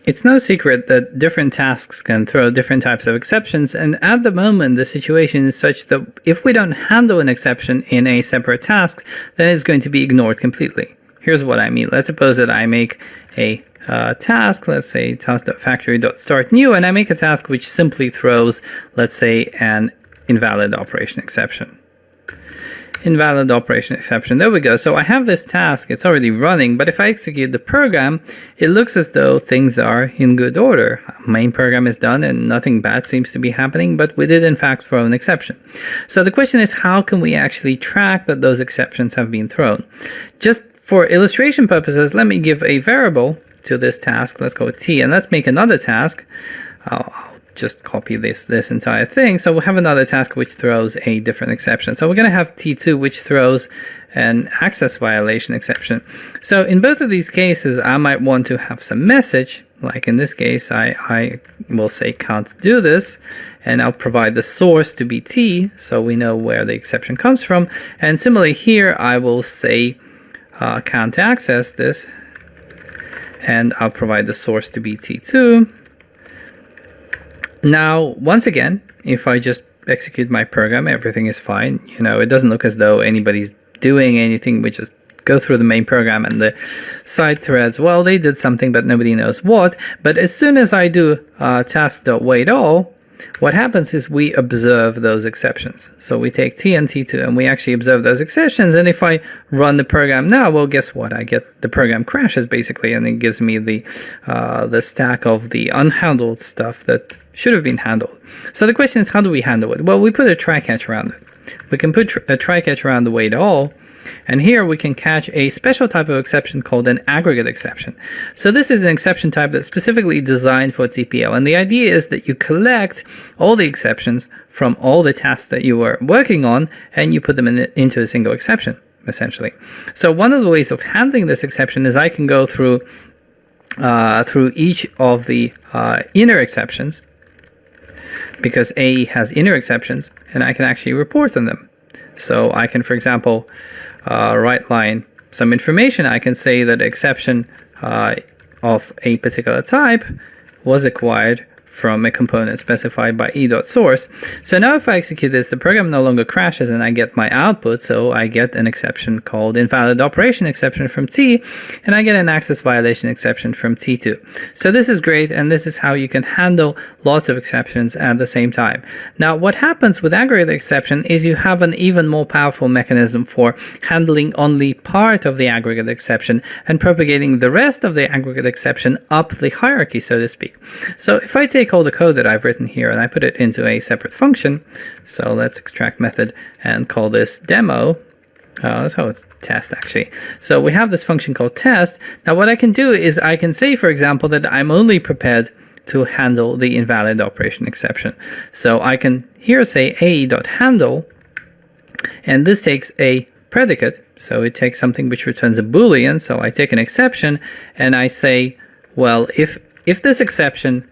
It's no secret that different tasks can throw different types of exceptions, and at the moment the situation is such that if we don't handle an exception in a separate task, then it's going to be ignored completely. Here's what I mean. Let's suppose that I make a task, let's say task.factory.start new, and I make a task which simply throws, let's say, an invalid operation exception. Invalid operation exception. There we go. So I have this task, it's already running, but if I execute the program, it looks as though things are in good order. Main program is done and nothing bad seems to be happening, but we did in fact throw an exception. So the question is, how can we actually track that those exceptions have been thrown? Just for illustration purposes, let me give a variable to this task. Let's call it t, and let's make another task. I'll just copy this entire thing. So we'll have another task which throws a different exception. So we're going to have t2, which throws an access violation exception. So in both of these cases, I might want to have some message. Like in this case, I will say can't do this, and I'll provide the source to be t, so we know where the exception comes from. And similarly here, I will say can't access this, and I'll provide the source to be t2. Now, once again, if I just execute my program, everything is fine. You know, it doesn't look as though anybody's doing anything. We just go through the main program and the side threads, well, they did something, but nobody knows what. But as soon as I do task.waitAll, what happens is we observe those exceptions. So we take t and t2 and we actually observe those exceptions. And if I run the program now, well, guess what? I get the program crashes basically, and it gives me the stack of the unhandled stuff that should have been handled. So the question is, how do we handle it? Well, we put a try catch around it. We can put a try catch around the waitAll. And here we can catch a special type of exception called an aggregate exception. So this is an exception type that's specifically designed for TPL. And the idea is that you collect all the exceptions from all the tasks that you were working on, and you put them into a single exception, essentially. So one of the ways of handling this exception is I can go through each of the inner exceptions, because A has inner exceptions, and I can actually report on them. So I can, for example, write line some information. I can say that exception of a particular type was acquired from a component specified by e.source. So now if I execute this, the program no longer crashes and I get my output. So I get an exception called invalid operation exception from T, and I get an access violation exception from T2. So this is great, and this is how you can handle lots of exceptions at the same time. Now what happens with aggregate exception is you have an even more powerful mechanism for handling only part of the aggregate exception and propagating the rest of the aggregate exception up the hierarchy, so to speak. So if I take all the code that I've written here and I put it into a separate function, so let's extract method and call this demo. Let's call it test, actually. So we have this function called test. Now what I can do is I can say, for example, that I'm only prepared to handle the invalid operation exception. So I can here say a.handle, and this takes a predicate. So it takes something which returns a Boolean. So I take an exception and I say, well, if this exception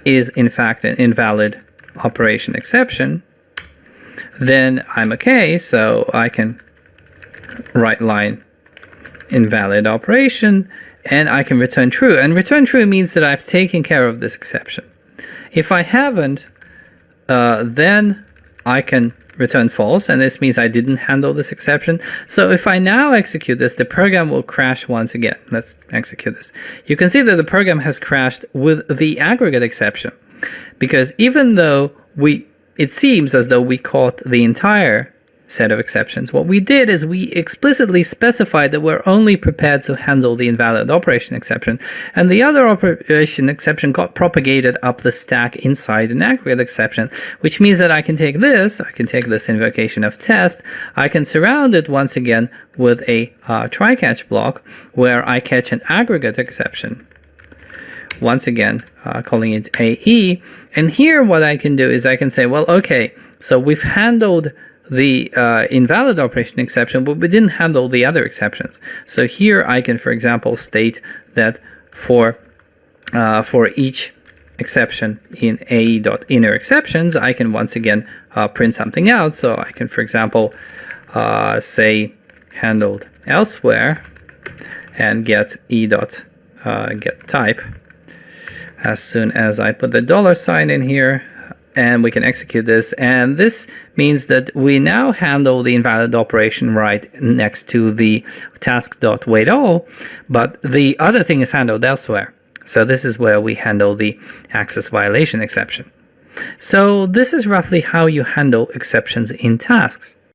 is in fact an invalid operation exception, then I'm okay. So I can write line invalid operation, and I can return true. And return true means that I've taken care of this exception. If I haven't, then I can return false, and this means I didn't handle this exception. So if I now execute this, the program will crash once again. Let's execute this. You can see that the program has crashed with the aggregate exception, because even though it seems as though we caught the entire set of exceptions, what we did is we explicitly specified that we're only prepared to handle the invalid operation exception, and the other operation exception got propagated up the stack inside an aggregate exception, which means that I can take this invocation of test, I can surround it once again with a try-catch block where I catch an aggregate exception, once again calling it AE, and here what I can do is I can say, well, okay, so we've handled the invalid operation exception, but we didn't handle the other exceptions. So here I can, for example, state that for each exception in a.inner exceptions, I can once again print something out. So I can, for example, say handled elsewhere and get get type. as soon as I put the $sign in here, and we can execute this. And this means that we now handle the invalid operation right next to the task.waitAll, but the other thing is handled elsewhere. So this is where we handle the access violation exception. So this is roughly how you handle exceptions in tasks.